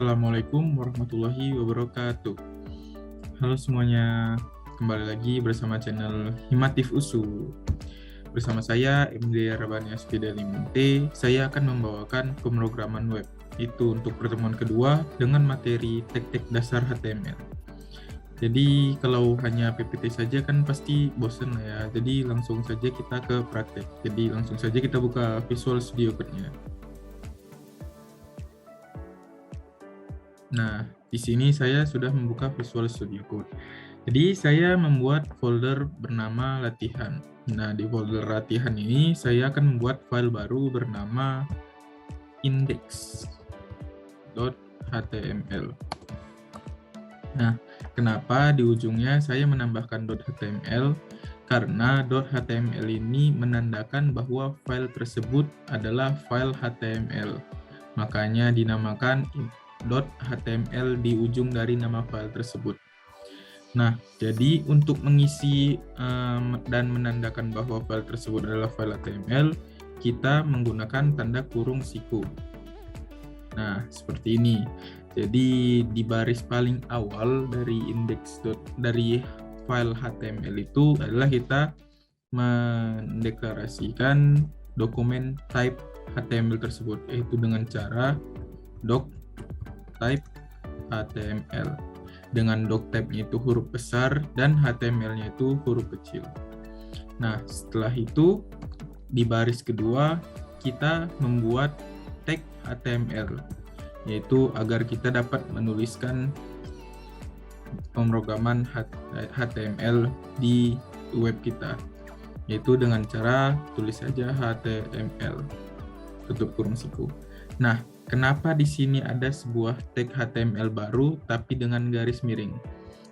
Assalamualaikum warahmatullahi wabarakatuh. Halo semuanya, kembali lagi bersama channel Himatif USU. Bersama saya, MD Rabani Aspidali Munte, saya akan membawakan pemrograman web. Itu untuk pertemuan kedua dengan materi tek-tek dasar HTML. Jadi kalau hanya PPT saja kan pasti bosen ya. Jadi langsung saja kita ke praktek. Jadi langsung saja kita buka Visual Studio Code-nya. Nah, di sini saya sudah membuka Visual Studio Code. Jadi saya membuat folder bernama latihan. Nah, di folder latihan ini saya akan membuat file baru bernama index.html. Nah, kenapa di ujungnya saya menambahkan .html? Karena .html ini menandakan bahwa file tersebut adalah file HTML. Makanya dinamakan .html di ujung dari nama file tersebut. Nah, jadi untuk mengisi dan menandakan bahwa file tersebut adalah file HTML, kita menggunakan tanda kurung siku. Nah, seperti ini. Jadi di baris paling awal dari dari file HTML itu adalah kita mendeklarasikan dokumen type HTML tersebut, yaitu dengan cara doc type HTML. Dengan doc type-nya itu huruf besar dan HTML-nya itu huruf kecil. Nah, setelah itu di baris kedua kita membuat tag HTML, yaitu agar kita dapat menuliskan pemrograman HTML di web kita, yaitu dengan cara tulis saja HTML, tutup kurung siku. Nah, kenapa di sini ada sebuah tag HTML baru tapi dengan garis miring?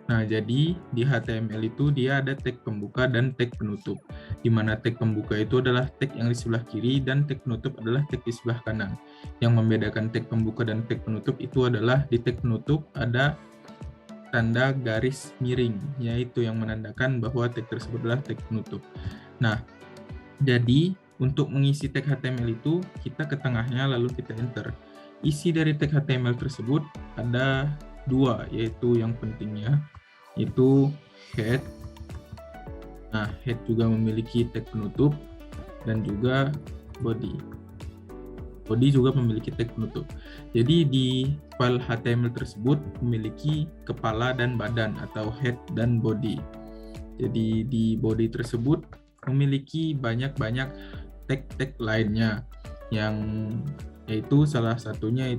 Nah, jadi di HTML itu dia ada tag pembuka dan tag penutup. Di mana tag pembuka itu adalah tag yang di sebelah kiri dan tag penutup adalah tag di sebelah kanan. Yang membedakan tag pembuka dan tag penutup itu adalah di tag penutup ada tanda garis miring, yaitu yang menandakan bahwa tag tersebut adalah tag penutup. Nah, jadi untuk mengisi tag HTML itu, kita ke tengahnya lalu kita enter. Isi dari tag HTML tersebut ada dua, yaitu yang pentingnya, itu head. Nah, head juga memiliki tag penutup dan juga body. Body juga memiliki tag penutup. Jadi di file HTML tersebut memiliki kepala dan badan atau head dan body. Jadi di body tersebut memiliki banyak-banyak tag-tag lainnya yang yaitu salah duanya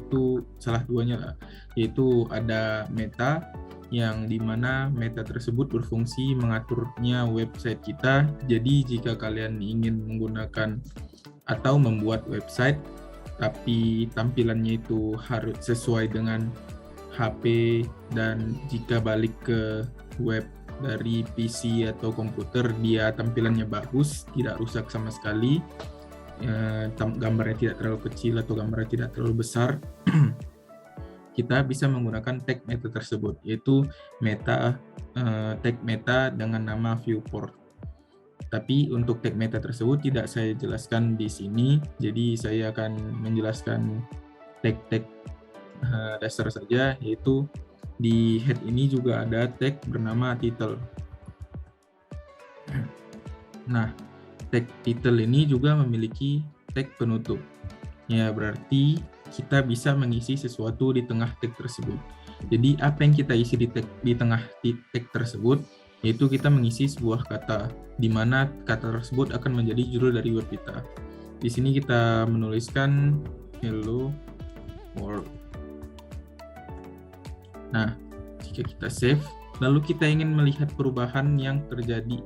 lah, yaitu ada meta yang dimana meta tersebut berfungsi mengaturnya website kita. Jadi jika kalian ingin menggunakan atau membuat website tapi tampilannya itu harus sesuai dengan HP, dan jika balik ke web dari PC atau komputer dia tampilannya bagus, tidak rusak sama sekali, gambarnya tidak terlalu kecil atau gambarnya tidak terlalu besar, kita bisa menggunakan tag meta tersebut, yaitu tag meta dengan nama viewport. Tapi untuk tag meta tersebut tidak saya jelaskan di sini, jadi saya akan menjelaskan tag-tag dasar saja, yaitu di head ini juga ada tag bernama title. Nah, tag title ini juga memiliki tag penutup. Ya, berarti kita bisa mengisi sesuatu di tengah tag tersebut. Jadi, apa yang kita isi di tengah tag tersebut, yaitu kita mengisi sebuah kata, di mana kata tersebut akan menjadi judul dari web kita. Di sini kita menuliskan hello world. Nah, jika kita save, lalu kita ingin melihat perubahan yang terjadi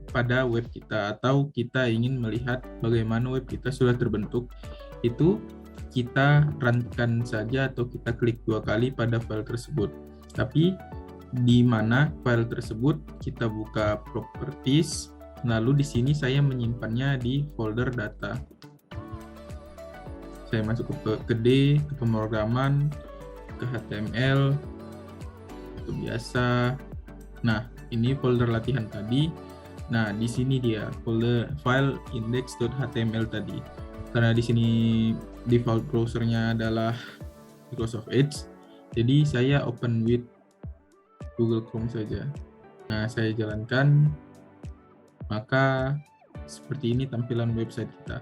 pada web kita, atau kita ingin melihat bagaimana web kita sudah terbentuk, itu kita run-kan saja atau kita klik 2 kali pada file tersebut. Tapi di mana file tersebut, kita buka properties, lalu di sini saya menyimpannya di folder data. Saya masuk ke D, ke pemrograman, ke HTML, itu biasa. Nah, ini folder latihan tadi. Nah, di sini dia folder file index.html tadi. Karena di sini default browsernya adalah Microsoft Edge, Jadi saya open with Google Chrome saja. Nah, saya jalankan, maka seperti ini tampilan website kita.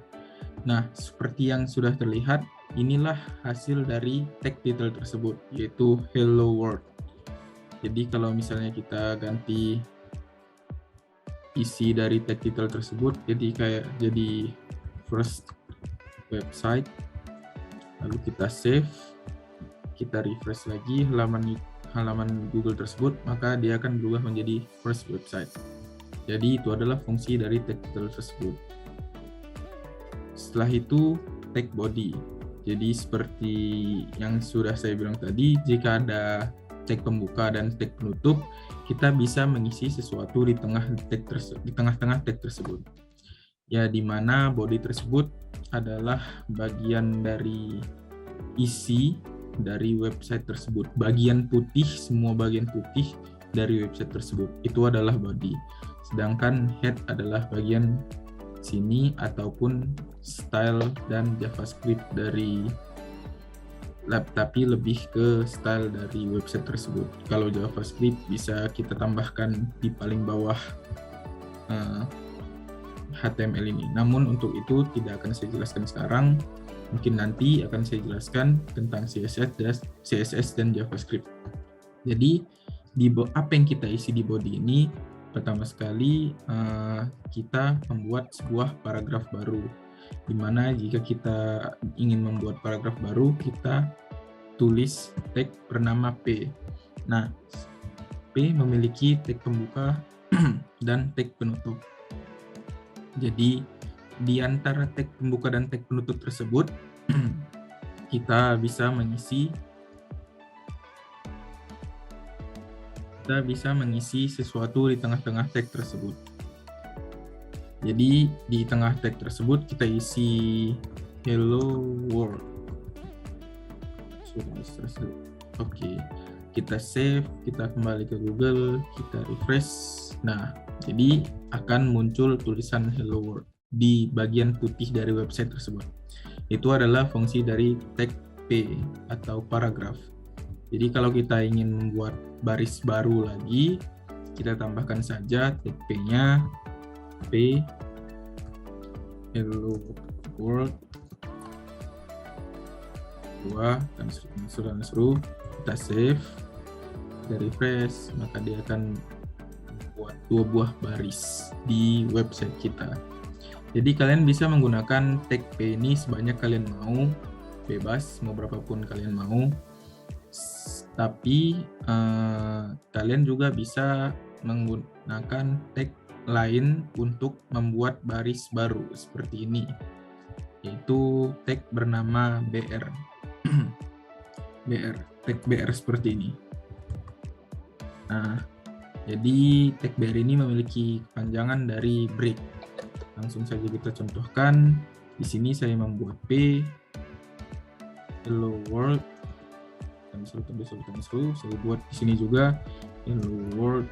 Nah, seperti yang sudah terlihat, inilah hasil dari tag title tersebut, yaitu Hello World. Jadi kalau misalnya kita ganti isi dari tag title tersebut, jadi first website, lalu kita save, kita refresh lagi halaman Google tersebut, maka dia akan berubah menjadi first website. Jadi itu adalah fungsi dari tag title tersebut. Setelah itu tag body. Jadi seperti yang sudah saya bilang tadi, jika ada tag pembuka dan tag penutup, kita bisa mengisi sesuatu di tengah-tengah tag tersebut. Ya, di mana body tersebut adalah bagian dari isi dari website tersebut. Bagian putih, semua bagian putih dari website tersebut itu adalah body. Sedangkan head adalah bagian sini ataupun style dan JavaScript dari tapi lebih ke style dari website tersebut. Kalau JavaScript bisa kita tambahkan di paling bawah HTML ini. Namun untuk itu tidak akan saya jelaskan sekarang. Mungkin nanti akan saya jelaskan tentang CSS dan JavaScript. Jadi apa yang kita isi di body ini? Pertama sekali kita membuat sebuah paragraf baru. Di mana jika kita ingin membuat paragraf baru, kita tulis tag bernama P. Nah, P memiliki tag pembuka dan tag penutup. Jadi di antara tag pembuka dan tag penutup tersebut kita bisa mengisi sesuatu di tengah-tengah tag tersebut. Jadi di tengah tag tersebut kita isi hello world. Oke, kita save, kita kembali ke Google, kita refresh. Nah, jadi akan muncul tulisan hello world di bagian putih dari website tersebut. Itu adalah fungsi dari tag P atau paragraf. Jadi kalau kita ingin membuat baris baru lagi, kita tambahkan saja tag P-nya, P hello world 2 dan seru, kita save, kita refresh, maka dia akan membuat 2 buah baris di website kita. Jadi kalian bisa menggunakan tag P ini sebanyak kalian mau, bebas mau berapapun kalian mau. Tapi kalian juga bisa menggunakan tag lain untuk membuat baris baru seperti ini, yaitu tag bernama BR. Tag BR seperti ini. Nah, jadi tag BR ini memiliki kepanjangan dari break. Langsung saja kita contohkan. Di sini saya membuat P hello world tanda seru. Saya buat di sini juga hello world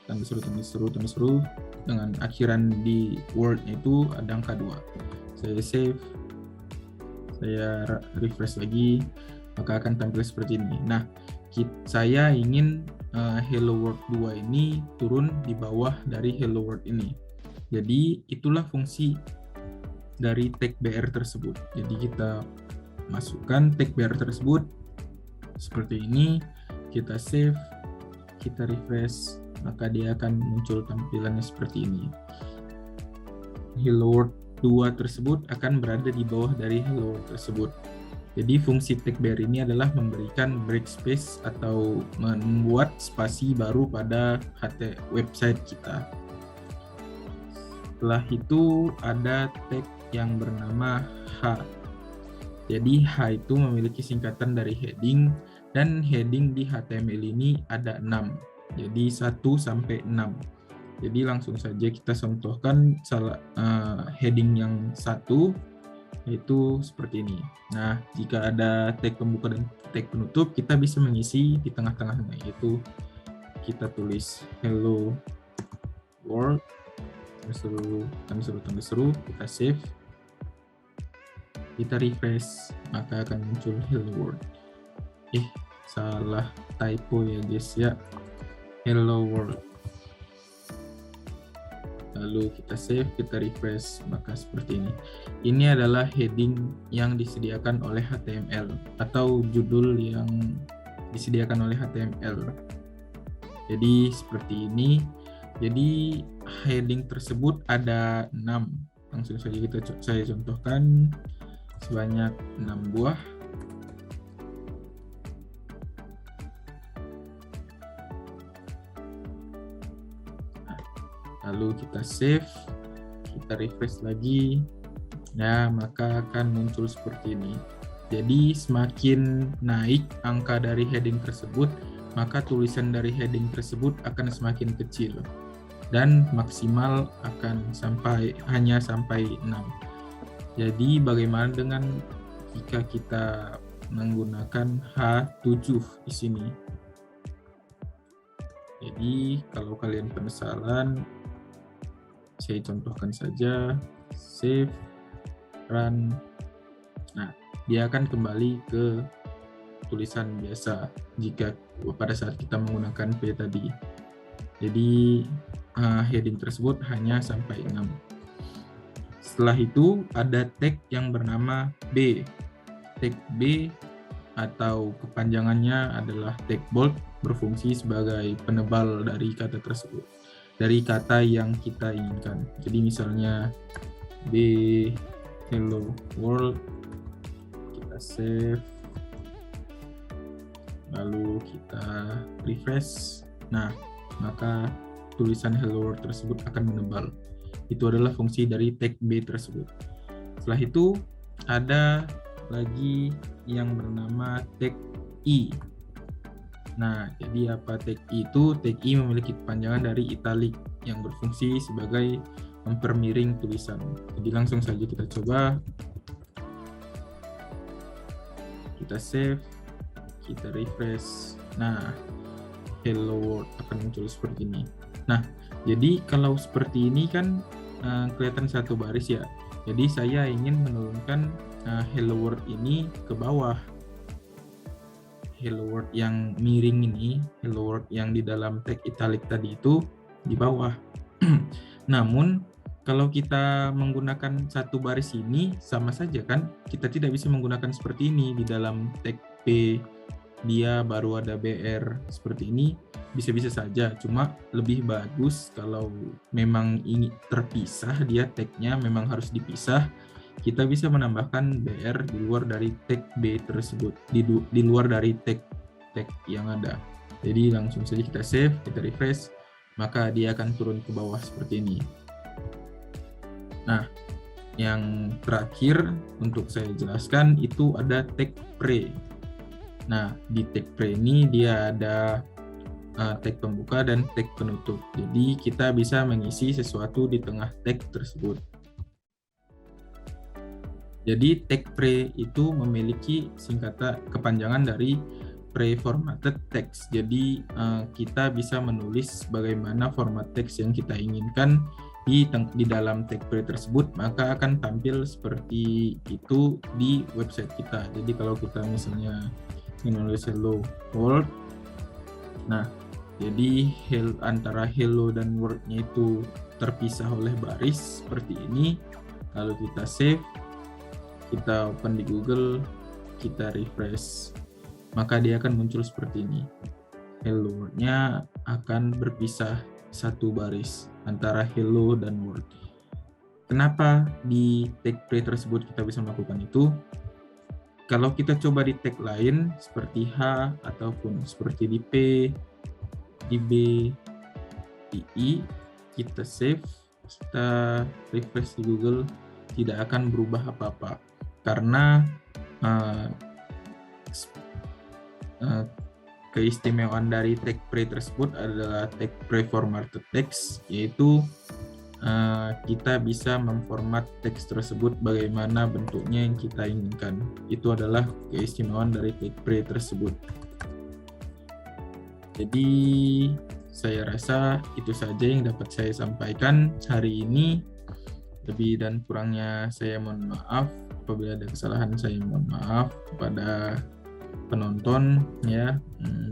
tanda seru dengan akhiran di word-nya itu ada angka 2. Saya save, saya refresh lagi, maka akan tampil seperti ini. Nah, saya ingin hello world 2 ini turun di bawah dari hello world ini. Jadi itulah fungsi dari tag BR tersebut. Jadi kita masukkan tag BR tersebut seperti ini, kita save, kita refresh, maka dia akan muncul tampilannya seperti ini. Hello World 2 tersebut akan berada di bawah dari Hello World tersebut. Jadi fungsi tag BR ini adalah memberikan break space atau membuat spasi baru pada website kita. Setelah itu ada tag yang bernama H. Jadi H itu memiliki singkatan dari heading, dan heading di HTML ini ada 6. Jadi 1 sampai 6. Jadi langsung saja kita contohkan heading yang 1, yaitu seperti ini. Nah, jika ada tag pembuka dan tag penutup, kita bisa mengisi di tengah-tengahnya, yaitu kita tulis hello world, tanda seru, kita save, kita refresh, maka akan muncul hello world. Salah typo ya guys ya. Hello world. Lalu kita save, kita refresh, maka seperti ini. Ini adalah heading yang disediakan oleh HTML atau judul yang disediakan oleh HTML. Jadi seperti ini. Jadi heading tersebut ada 6. Langsung saja saya contohkan sebanyak 6 buah. Lalu kita save, kita refresh lagi. Nah, maka akan muncul seperti ini. Jadi semakin naik angka dari heading tersebut, maka tulisan dari heading tersebut akan semakin kecil dan maksimal akan hanya sampai 6. Jadi bagaimana dengan jika kita menggunakan H7 di sini? Jadi kalau kalian penasaran, saya contohkan saja, save, run. Nah, dia akan kembali ke tulisan biasa jika pada saat kita menggunakan P tadi. Jadi heading tersebut hanya sampai 6. Setelah itu ada tag yang bernama B. Tag B atau kepanjangannya adalah tag bold, berfungsi sebagai penebal dari kata tersebut, dari kata yang kita inginkan. Jadi misalnya B hello world, kita save, lalu kita refresh. Nah, maka tulisan hello world tersebut akan menebal. Itu adalah fungsi dari tag B tersebut. Setelah itu ada lagi yang bernama tag I. Nah, jadi apa tag I itu? Tag I memiliki kepanjangan dari italic yang berfungsi sebagai mempermiring tulisan. Jadi langsung saja kita coba. Kita save, kita refresh. Nah, hello world akan muncul seperti ini. Nah, jadi kalau seperti ini kan kelihatan satu baris ya. Jadi saya ingin menurunkan hello world ini ke bawah. Hello world yang miring ini, hello world yang di dalam tag italic tadi itu di bawah. Namun kalau kita menggunakan satu baris ini sama saja kan, kita tidak bisa menggunakan seperti ini di dalam tag P dia baru ada BR seperti ini, bisa-bisa saja. Cuma lebih bagus kalau memang ingin terpisah, dia tagnya memang harus dipisah, kita bisa menambahkan BR di luar dari tag B tersebut, di luar dari tag yang ada. Jadi langsung saja kita save, kita refresh, maka dia akan turun ke bawah seperti ini. Nah, yang terakhir untuk saya jelaskan itu ada tag pre. Nah, di tag pre ini dia ada tag pembuka dan tag penutup. Jadi kita bisa mengisi sesuatu di tengah tag tersebut. Jadi tag pre itu memiliki singkatan kepanjangan dari pre-formatted text. Jadi kita bisa menulis bagaimana format teks yang kita inginkan di dalam tag pre tersebut, maka akan tampil seperti itu di website kita. Jadi kalau kita misalnya menulis hello world, nah jadi antara hello dan world-nya itu terpisah oleh baris seperti ini. Lalu kita save, kita open di Google, kita refresh, maka dia akan muncul seperti ini. Hello world-nya akan berpisah satu baris antara hello dan world. Kenapa di tag pre tersebut kita bisa melakukan itu? Kalau kita coba di tag lain seperti H ataupun seperti di P, di B, di I, kita save, kita refresh di Google, tidak akan berubah apa-apa karena keistimewaan dari tag pre tersebut adalah tag pre-formatted text, yaitu kita bisa memformat teks tersebut bagaimana bentuknya yang kita inginkan. Itu adalah keistimewaan dari tag pre tersebut. Jadi saya rasa itu saja yang dapat saya sampaikan hari ini. Lebih dan kurangnya saya mohon maaf. Apabila ada kesalahan saya mohon maaf kepada penonton ya.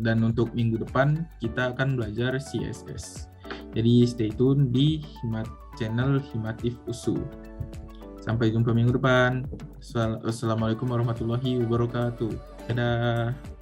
Dan untuk minggu depan kita akan belajar CSS. Jadi stay tune di channel Himatif USU. Sampai jumpa minggu depan. Assalamualaikum warahmatullahi wabarakatuh. Dadah.